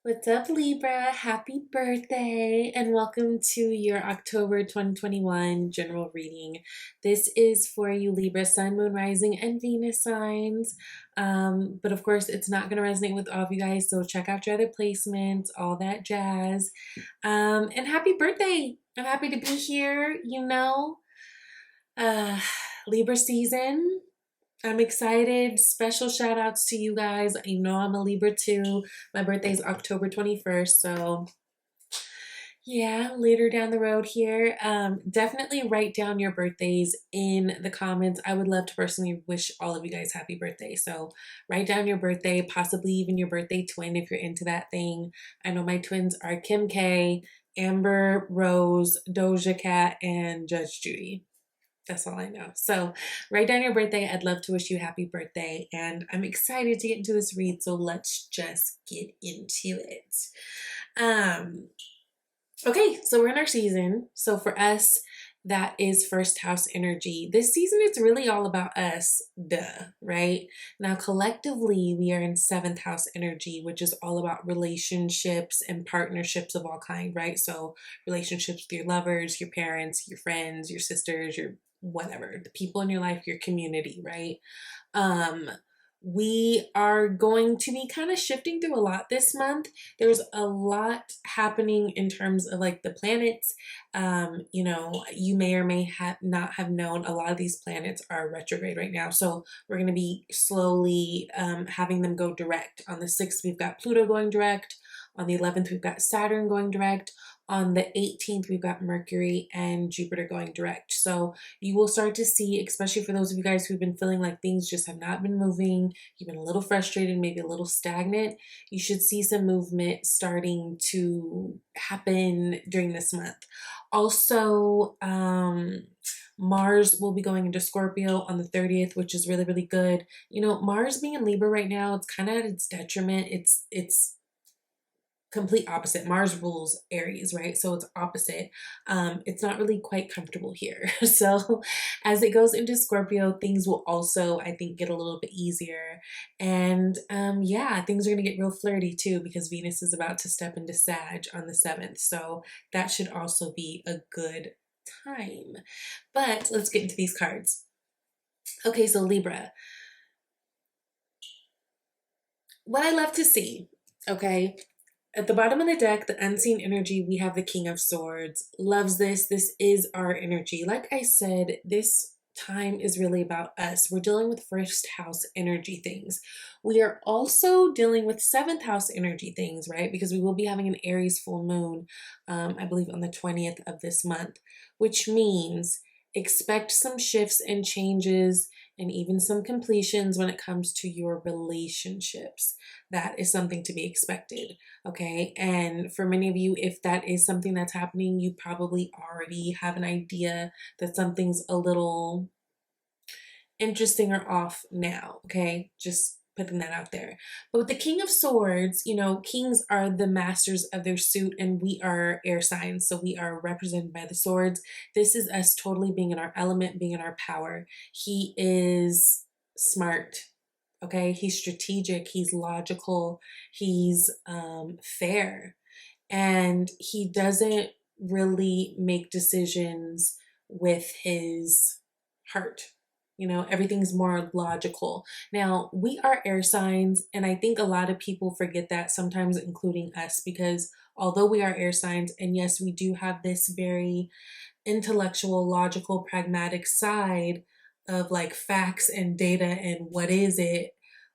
What's up, Libra? Happy birthday and welcome to your October 2021 general reading. This is for you, Libra, Sun, Moon, Rising, and Venus signs. But of course, it's not going to resonate with all of you guys, so check out your other placements, all that jazz. And happy birthday! I'm happy to be here, uh, Libra season. I'm excited. Special shout outs to you guys. You know I'm a Libra too. My birthday is October 21st. So yeah, later down the road here. Definitely write down your birthdays in the comments. I would love to personally wish all of you guys happy birthday. So write down your birthday, possibly even your birthday twin if you're into that thing. I know my twins are Kim K, Amber Rose, Doja Cat, and Judge Judy. That's all I know. So write down your birthday. I'd love to wish you happy birthday. And I'm excited to get into this read. So let's just get into it. Um, okay, so we're in our season. So for us, that is first house energy. This season, it's really all about us, duh, right? Now, collectively, we are in seventh house energy, which is all about relationships and partnerships of all kind, right? So relationships with your lovers, your parents, your friends, your sisters, your whatever, the people in your life, your community, right? Um, we are going to be kind of shifting through a lot this month. There's a lot happening in terms of like the planets. You may or may have not have known a lot of these planets are retrograde right now. So we're going to be slowly having them go direct. On the 6th, we've got Pluto going direct. On the 11th, we've got Saturn going direct. On the 18th, we've got Mercury and Jupiter going direct. So you will start to see, especially for those of you guys who've been feeling like things just have not been moving, you've been a little frustrated, maybe a little stagnant, you should see some movement starting to happen during this month. Also, Mars will be going into Scorpio on the 30th, which is really, really good. Mars being in Libra right now, it's kind of at its detriment. It's complete opposite. Mars rules Aries, right? So it's opposite. It's not really quite comfortable here. So as it goes into Scorpio, things will also, I think, get a little bit easier. And yeah, things are going to get real flirty too because Venus is about to step into Sag on the 7th. So that should also be a good time. But let's get into these cards. Okay, so Libra. What I love to see, okay, at the bottom of the deck, the unseen energy, we have the King of Swords. Loves this. This is our energy. Like I said, this time is really about us. We're dealing with first house energy things. We are also dealing with seventh house energy things, right? Because we will be having an Aries full moon, I believe on the 20th of this month, which means expect some shifts and changes and even some completions when it comes to your relationships. That is something to be expected. Okay. And for many of you, if that is something that's happening, you probably already have an idea that something's a little interesting or off now. Okay. Just putting that out there. But with the King of Swords, kings are the masters of their suit and we are air signs. So we are represented by the swords. This is us totally being in our element, being in our power. He is smart. Okay, he's strategic, he's logical, he's fair, and he doesn't really make decisions with his heart. Everything's more logical. Now, we are air signs, and I think a lot of people forget that sometimes, including us, because although we are air signs, and yes, we do have this very intellectual, logical, pragmatic side of like facts and data and what is it,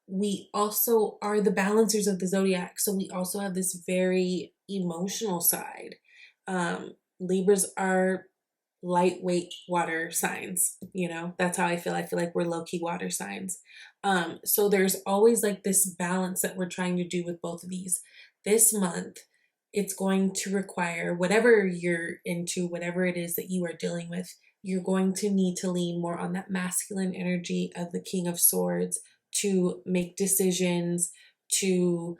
we also are the balancers of the zodiac. So we also have this very emotional side. Libras are lightweight water signs, that's how I feel. I feel like we're low-key water signs. So there's always like this balance that we're trying to do with both of these. This month, it's going to require whatever you're into, whatever it is that you are dealing with, you're going to need to lean more on that masculine energy of the King of Swords to make decisions, to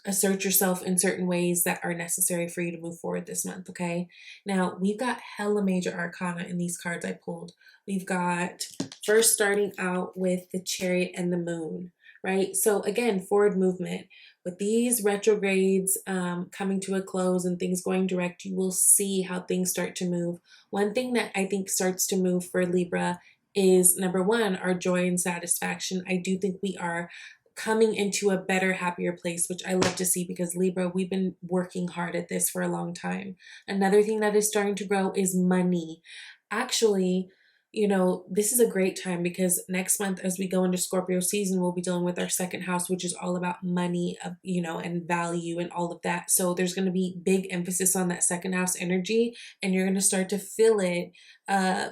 assert yourself in certain ways that are necessary for you to move forward this month, okay? Now, we've got hella major arcana in these cards I pulled. We've got, first starting out with the Chariot and the Moon, right? So again, forward movement. with these retrogrades coming to a close and things going direct, you will see how things start to move. One thing that I think starts to move for Libra is, number one, our joy and satisfaction. I do think we are coming into a better, happier place, which I love to see, because Libra, we've been working hard at this for a long time. Another thing that is starting to grow is money. Actually, you know, this is a great time because next month, as we go into Scorpio season, we'll be dealing with our second house, which is all about money, you know, and value and all of that. So there's going to be big emphasis on that second house energy, and you're going to start to feel it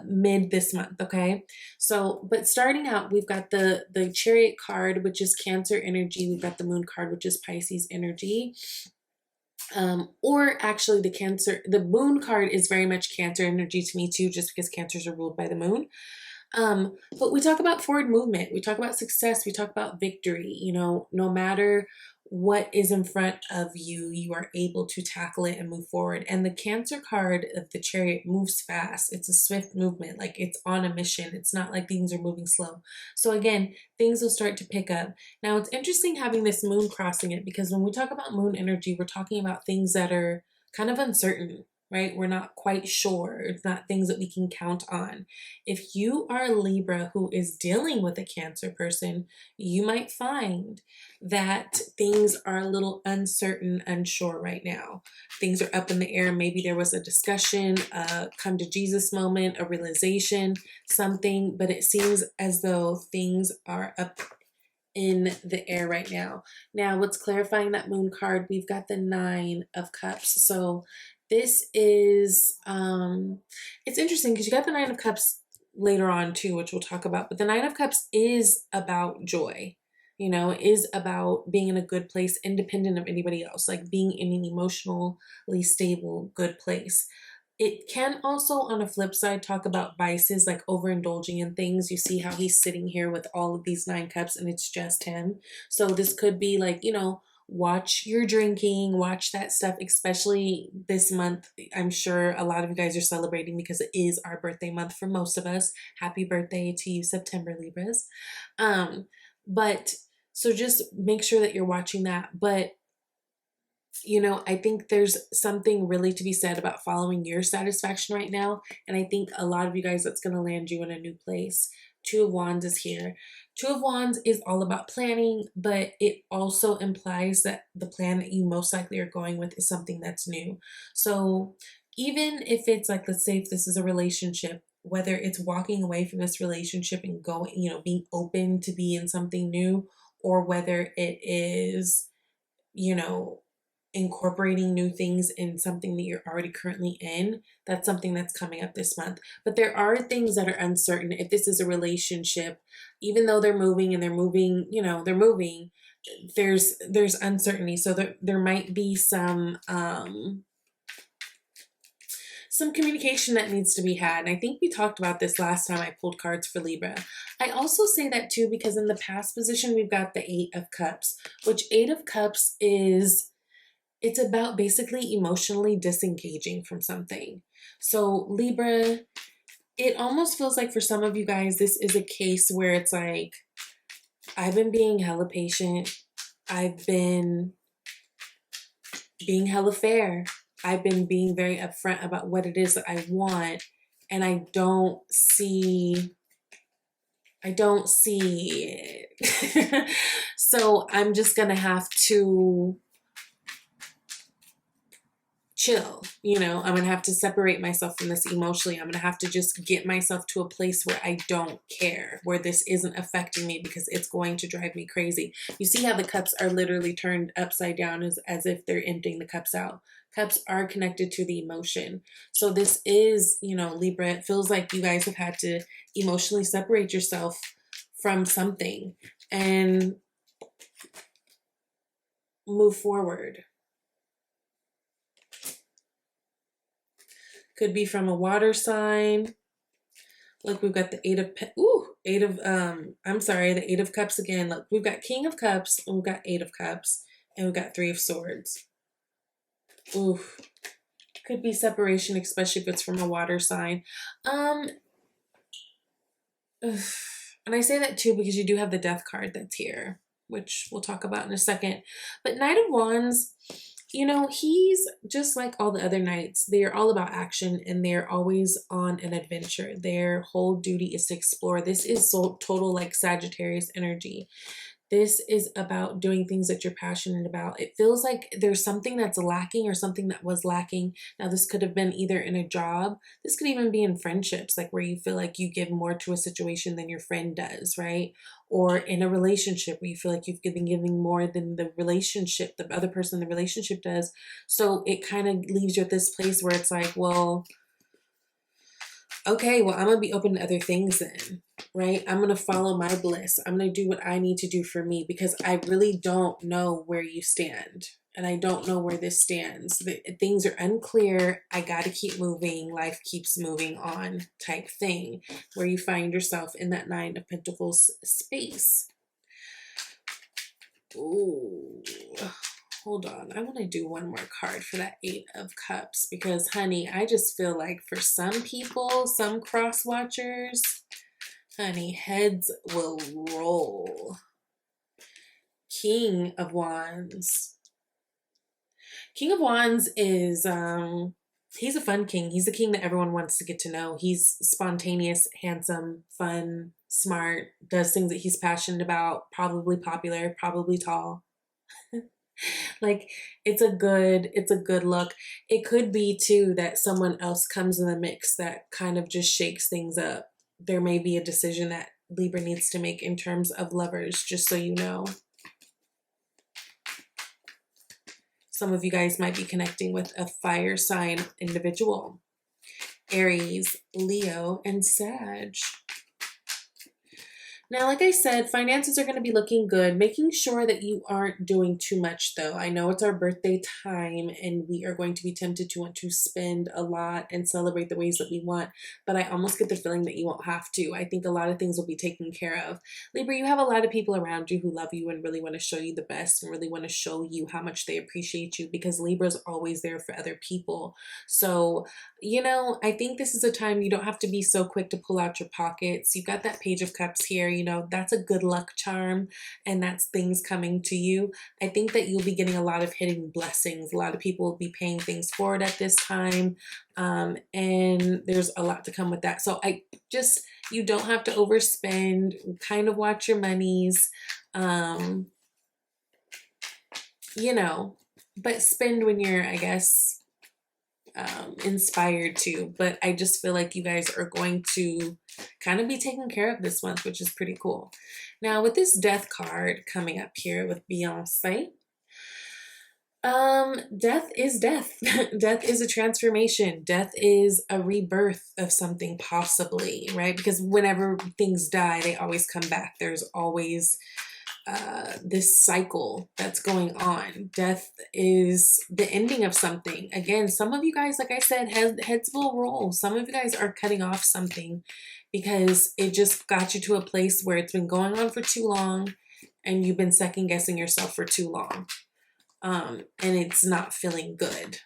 mid this month. Okay. So, but starting out, we've got the Chariot card, which is Cancer energy. We've got the Moon card, which is Pisces energy. Or actually the moon card is very much Cancer energy to me too, just because Cancers are ruled by the moon. But we talk about forward movement, we talk about success, we talk about victory. You know, no matter what is in front of you, you are able to tackle it and move forward. And the Cancer card of the Chariot moves fast. It's a swift movement, like it's on a mission. It's not like things are moving slow. So again, things will start to pick up. Now it's interesting having this moon crossing it, because when we talk about moon energy, we're talking about things that are kind of uncertain, right? We're not quite sure. It's not things that we can count on. If you are a Libra who is dealing with a Cancer person, you might find that things are a little uncertain, unsure right now. Things are up in the air. Maybe there was a discussion, come to Jesus moment, a realization, something, but it seems as though things are up in the air right now. Now, what's clarifying that moon card? We've got the 9 of Cups. So this is, it's interesting because you got the 9 of Cups later on too, which we'll talk about. But the 9 of Cups is about joy, you know, is about being in a good place, independent of anybody else, like being in an emotionally stable, good place. It can also, on a flip side, talk about vices, like overindulging in things. You see how he's sitting here with all of these 9 cups and it's just him. So this could be like, you know, watch your drinking, watch that stuff, especially this month. I'm sure a lot of you guys are celebrating because it is our birthday month for most of us. Happy birthday to you, September Libras. But so just make sure that you're watching that. But you know, I think there's something really to be said about following your satisfaction right now. And I think a lot of you guys, that's going to land you in a new place. 2 of Wands is here. 2 of Wands is all about planning, but it also implies that the plan that you most likely are going with is something that's new. So even if it's like, let's say if this is a relationship, whether it's walking away from this relationship and going, you know, being open to be in something new, or whether it is, you know, incorporating new things in something that you're already currently in, that's something that's coming up this month. But there are things that are uncertain. If this is a relationship, even though they're moving and they're moving, you know, they're moving, there's uncertainty. So there might be some communication that needs to be had. And I think we talked about this last time I pulled cards for Libra. I also say that too because in the past position, we've got the 8 of Cups, which 8 of Cups is, it's about basically emotionally disengaging from something. So Libra, it almost feels like for some of you guys, this is a case where it's like, I've been being hella patient. I've been being hella fair. I've been being very upfront about what it is that I want. And I don't see it. So I'm just going to have to chill, you know, I'm gonna have to separate myself from this emotionally. I'm gonna have to just get myself to a place where I don't care, where this isn't affecting me because it's going to drive me crazy. You see how the cups are literally turned upside down as if they're emptying the cups out. Cups are connected to the emotion. So this is, you know, Libra, it feels like you guys have had to emotionally separate yourself from something and move forward. Could be from a water sign. Look, we've got the the 8 of Cups again. Look, we've got King of Cups, and we've got 8 of Cups, and we've got 3 of Swords. Ooh, could be separation, especially if it's from a water sign. And I say that too because you do have the Death card that's here. which we'll talk about in a second. But Knight of Wands, you know, he's just like all the other knights. They're all about action and they're always on an adventure. Their whole duty is to explore. This is so total like Sagittarius energy. This is about doing things that you're passionate about. It feels like there's something that's lacking or something that was lacking. Now, this could have been either in a job. This could even be in friendships, like where you feel like you give more to a situation than your friend does, right? Or in a relationship where you feel like you've been giving more than the relationship, the other person in the relationship does. So it kind of leaves you at this place where it's like, well, okay, well, I'm going to be open to other things then, right? I'm going to follow my bliss. I'm going to do what I need to do for me because I really don't know where you stand. And I don't know where this stands. Things are unclear. I got to keep moving. Life keeps moving on type thing where you find yourself in that Nine of Pentacles space. Ooh. Hold on, I want to do one more card for that Eight of Cups because, honey, I just feel like for some people, some cross watchers, honey, heads will roll. King of Wands. King of Wands is, he's a fun king. He's the king that everyone wants to get to know. He's spontaneous, handsome, fun, smart, does things that he's passionate about, probably popular, probably tall. Like it's a good look. It could be too that someone else comes in the mix that kind of just shakes things up. There may be a decision that Libra needs to make in terms of lovers, just so you know. Some of you guys might be connecting with a fire sign individual. Aries, Leo, and Sag. Now, like I said, finances are going to be looking good. Making sure that you aren't doing too much, though. I know it's our birthday time, and we are going to be tempted to want to spend a lot and celebrate the ways that we want, but I almost get the feeling that you won't have to. I think a lot of things will be taken care of. Libra, you have a lot of people around you who love you and really want to show you the best and really want to show you how much they appreciate you because Libra's always there for other people. So, you know, I think this is a time you don't have to be so quick to pull out your pockets. You've got that Page of Cups here. You know, that's a good luck charm and that's things coming to you. I think that you'll be getting a lot of hidden blessings. A lot of people will be paying things forward at this time. And there's a lot to come with that. So you don't have to overspend, kind of watch your monies, you know, but spend when you're, I guess, inspired to. But I just feel like you guys are going to kind of be taken care of this month, which is pretty cool. Now with this Death card coming up here with Beyonce, death is death. Death is a transformation. Death is a rebirth of something, possibly, right? Because whenever things die, they always come back. There's always this cycle that's going on. Death is the ending of something. Again, some of you guys, like I said, heads will roll. Some of you guys are cutting off something because it just got you to a place where it's been going on for too long and you've been second guessing yourself for too long. And it's not feeling good.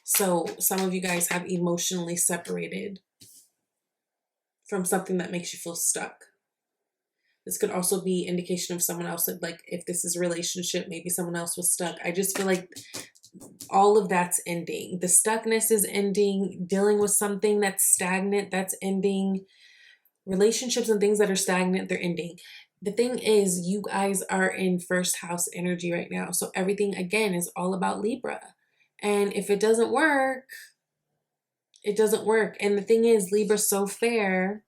So some of you guys have emotionally separated from something that makes you feel stuck. This could also be indication of someone else that, like, if this is a relationship, maybe someone else was stuck. I just feel like all of that's ending. The stuckness is ending. Dealing with something that's stagnant, that's ending. Relationships and things that are stagnant, they're ending. The thing is, you guys are in first house energy right now. So everything, again, is all about Libra. And if it doesn't work, it doesn't work. And the thing is, Libra's so fair.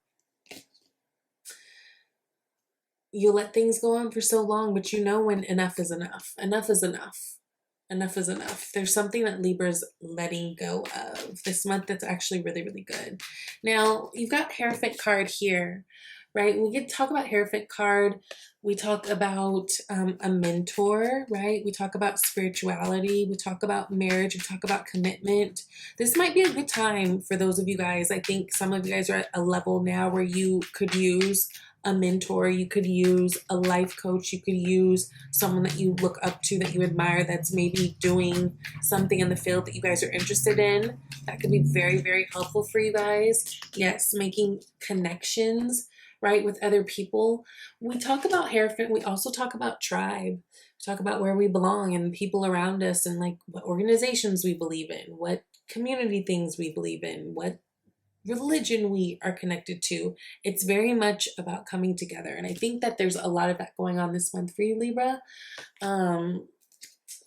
You let things go on for so long, but you know when enough is enough. Enough is enough. Enough is enough. There's something that Libra's letting go of this month that's actually really, really good. Now, you've got Hierophant card here, right? When we talk about Hierophant card, we talk about a mentor, right? We talk about spirituality. We talk about marriage. We talk about commitment. This might be a good time for those of you guys. I think some of you guys are at a level now where you could use a mentor, you could use a life coach, you could use someone that you look up to, that you admire, that's maybe doing something in the field that you guys are interested in. That could be very, very helpful for you guys. Yes, making connections, right, with other people. We talk about Hierophant, we also talk about tribe. We talk about where we belong and people around us and like what organizations we believe in, what community things we believe in, what religion we are connected to. It's very much about coming together. And I think that there's a lot of that going on this month for you, Libra.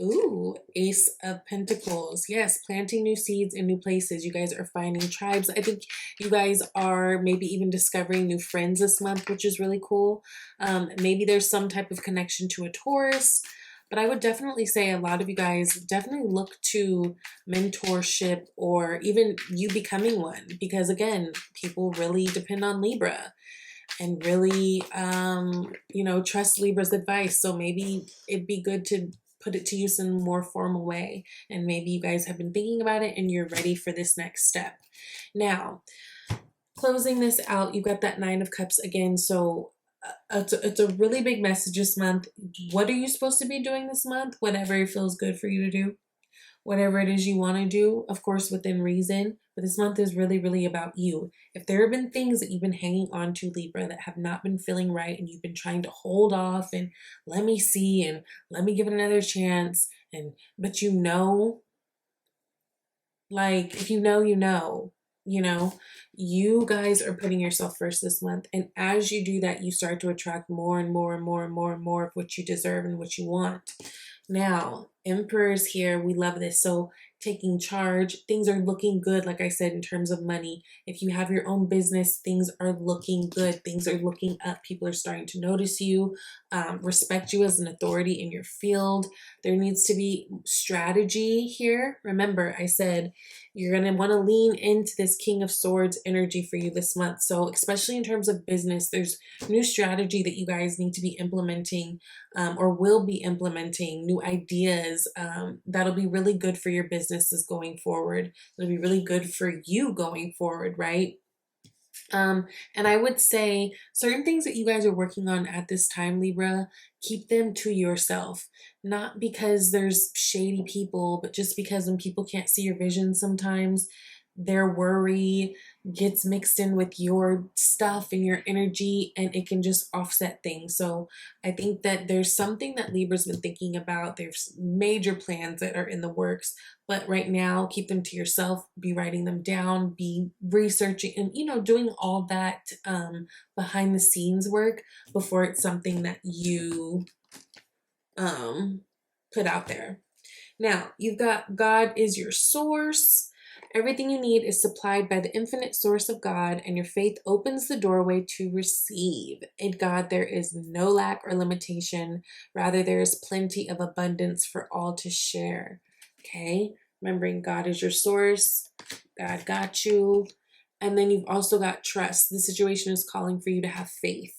Ooh, Ace of Pentacles. Yes, planting new seeds in new places. You guys are finding tribes. I think you guys are maybe even discovering new friends this month, which is really cool. Maybe there's some type of connection to a Taurus. But I would definitely say a lot of you guys definitely look to mentorship or even you becoming one. Because again, people really depend on Libra and really, you know, trust Libra's advice. So maybe it'd be good to put it to use in a more formal way. And maybe you guys have been thinking about it and you're ready for this next step. Now, closing this out, you got that Nine of Cups again. So it's a really big message this month. What are you supposed to be doing this month? Whatever feels good for you to do. Whatever it is you want to do, of course, within reason. But this month is really, really about you. If there have been things that you've been hanging on to, Libra, that have not been feeling right and you've been trying to hold off and let me see and let me give it another chance, but you know, like if you know, you guys are putting yourself first this month. And as you do that, you start to attract more and more and more and more and more of what you deserve and what you want. Now, Emperor's here. We love this. So taking charge, things are looking good. Like I said, in terms of money, if you have your own business, things are looking good. Things are looking up. People are starting to notice you, respect you as an authority in your field. There needs to be strategy here. Remember, I said you're going to want to lean into this King of Swords energy for you this month. So especially in terms of business, there's new strategy that you guys need to be implementing or will be implementing, new ideas that'll be really good for your businesses going forward. It'll be really good for you going forward, right? And I would say certain things that you guys are working on at this time, Libra, keep them to yourself. Not because there's shady people, but just because when people can't see your vision sometimes, their worry gets mixed in with your stuff and your energy, and it can just offset things. So I think that there's something that Libra's been thinking about. There's major plans that are in the works, but right now, keep them to yourself, be writing them down, be researching and, you know, doing all that behind the scenes work before it's something that you put out there. Now, you've got God is your source. Everything you need is supplied by the infinite source of God, and your faith opens the doorway to receive. In God, there is no lack or limitation. Rather, there is plenty of abundance for all to share. Okay? Remembering God is your source. God got you. And then you've also got trust. The situation is calling for you to have faith.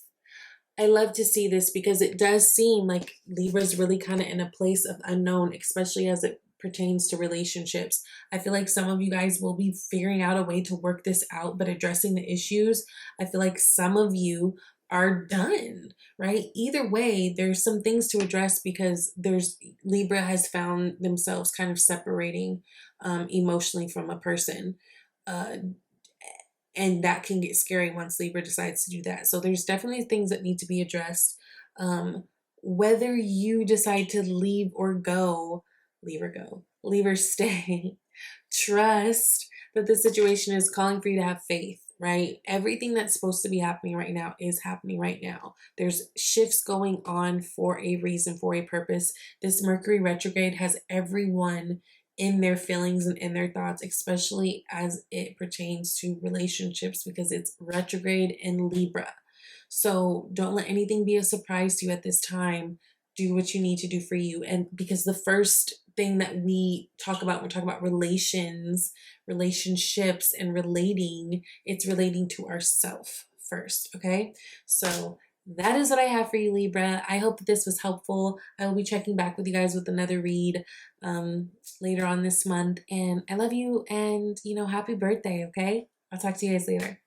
I love to see this because it does seem like Libra's really kind of in a place of unknown, especially as it pertains to relationships. I feel like some of you guys will be figuring out a way to work this out, but addressing the issues, I feel like some of you are done, right? Either way, there's some things to address because Libra has found themselves kind of separating emotionally from a person. And that can get scary once Libra decides to do that. So there's definitely things that need to be addressed. Whether you decide to leave or go, leave or go, leave or stay, trust that the situation is calling for you to have faith, right? Everything that's supposed to be happening right now is happening right now. There's shifts going on for a reason, for a purpose. This Mercury retrograde has everyone in their feelings and in their thoughts, especially as it pertains to relationships because it's retrograde in Libra. So don't let anything be a surprise to you at this time. Do what you need to do for you. And because the first thing that we talk about, when we talk about relationships, and relating, it's relating to ourself first, okay? So that is what I have for you, Libra. I hope that this was helpful. I will be checking back with you guys with another read later on this month. And I love you and, happy birthday, okay? I'll talk to you guys later.